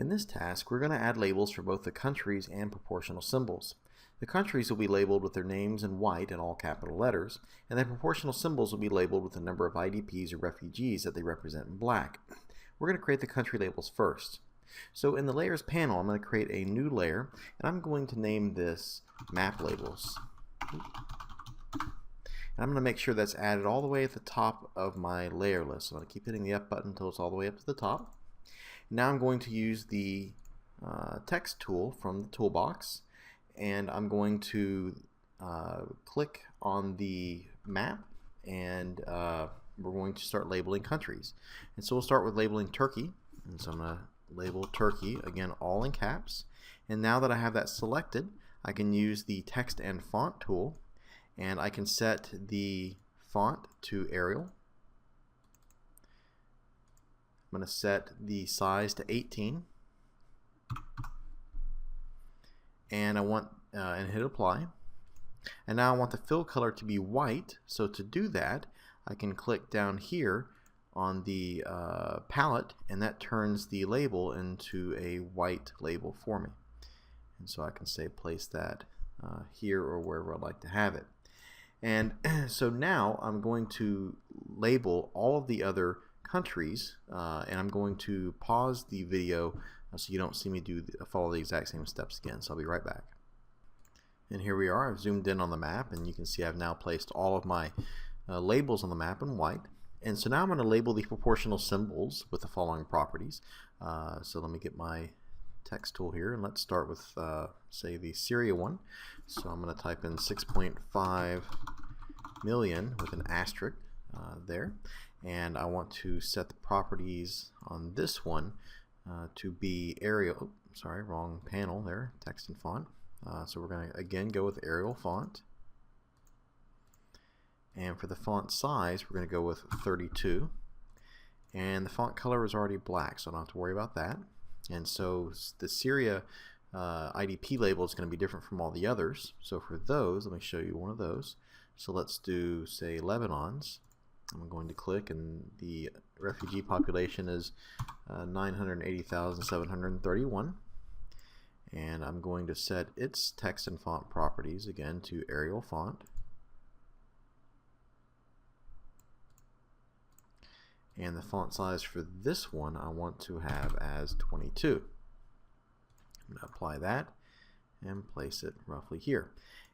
In this task, we're going to add labels for both the countries and proportional symbols. The countries will be labeled with their names in white in all capital letters, and the proportional symbols will be labeled with the number of IDPs or refugees that they represent in black. We're going to create the country labels first. So in the Layers panel, I'm going to create a new layer, and I'm going to name this Map Labels. And I'm going to make sure that's added all the way at the top of my layer list. So I'm going to keep hitting the F button until it's all the way up to the top. Now I'm going to use the text tool from the toolbox, and I'm going to click on the map, and we're going to start labeling countries. And so we'll start with labeling Turkey, and so I'm going to label Turkey, again all in caps. And now that I have that selected, I can use the text and font tool, and I can set the font to Arial. I'm going to set the size to 18, and I want and hit apply. And now I want the fill color to be white. So to do that, I can click down here on the palette, and that turns the label into a white label for me. And so I can say place that here or wherever I'd like to have it. And so now I'm going to label all of the other countries, and I'm going to pause the video so you don't see me follow the exact same steps again. So I'll be right back. And here we are. I've zoomed in on the map, and you can see I've now placed all of my labels on the map in white. And so now I'm going to label the proportional symbols with the following properties. So let me get my text tool here, and let's start with say the Syria one. So I'm going to type in 6.5 million with an asterisk there, and I want to set the properties on this one to be Arial. Oh, sorry, wrong panel there, text and font. So we're going to again go with Arial font, and for the font size we're going to go with 32, and the font color is already black, so I don't have to worry about that. And so the Syria IDP label is going to be different from all the others. So for those, let me show you one of those. So let's do, say, Lebanon's. I'm going to click, and the refugee population is 980,731. And I'm going to set its text and font properties again to Arial font. And the font size for this one I want to have as 22. I'm going to apply that and place it roughly here.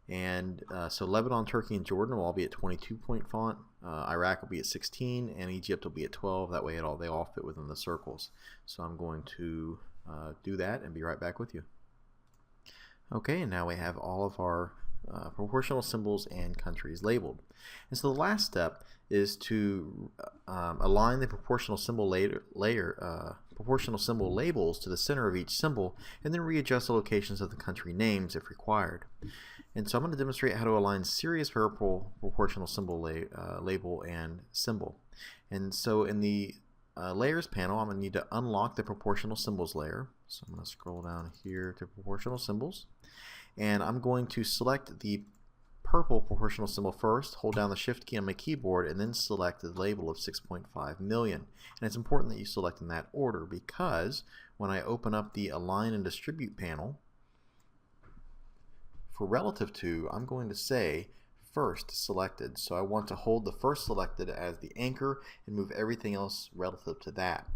And so Lebanon, Turkey, and Jordan will all be at 22-point font. Iraq will be at 16, and Egypt will be at 12. That way they all fit within the circles. So I'm going to do that and be right back with you. Okay, and now we have all of our proportional symbols and countries labeled. And so the last step is to align the proportional symbol proportional symbol labels to the center of each symbol, and then readjust the locations of the country names if required. And so I'm going to demonstrate how to align Syria's purple proportional symbol label and symbol. And so in the Layers panel, I'm going to need to unlock the proportional symbols layer. So I'm going to scroll down here to proportional symbols, and I'm going to select the purple proportional symbol first, hold down the shift key on my keyboard, and then select the label of 6.5 million. And it's important that you select in that order, because when I open up the Align and Distribute panel for relative to, I'm going to say first selected. So I want to hold the first selected as the anchor and move everything else relative to that.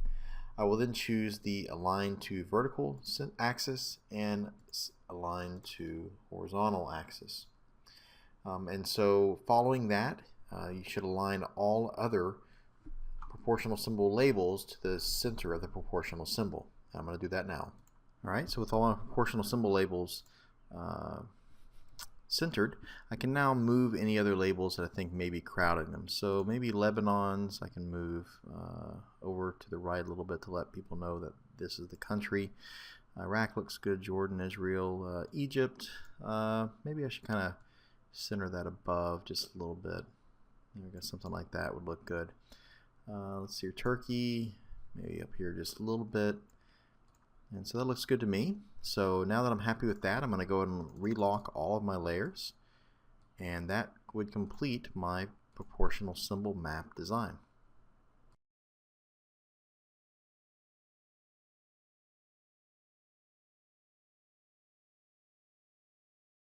I will then choose the Align to Vertical axis and Align to Horizontal axis. And so following that, you should align all other proportional symbol labels to the center of the proportional symbol. I'm going to do that now. Alright, so with all my proportional symbol labels centered, I can now move any other labels that I think may be crowding them. So maybe Lebanon's I can move over to the right a little bit to let people know that this is the country. Iraq looks good, Jordan, Israel, Egypt. Maybe I should kind of center that above just a little bit. I guess something like that would look good. Let's see here, Turkey, maybe up here just a little bit. And so that looks good to me. So now that I'm happy with that, I'm going to go ahead and relock all of my layers, and that would complete my proportional symbol map design.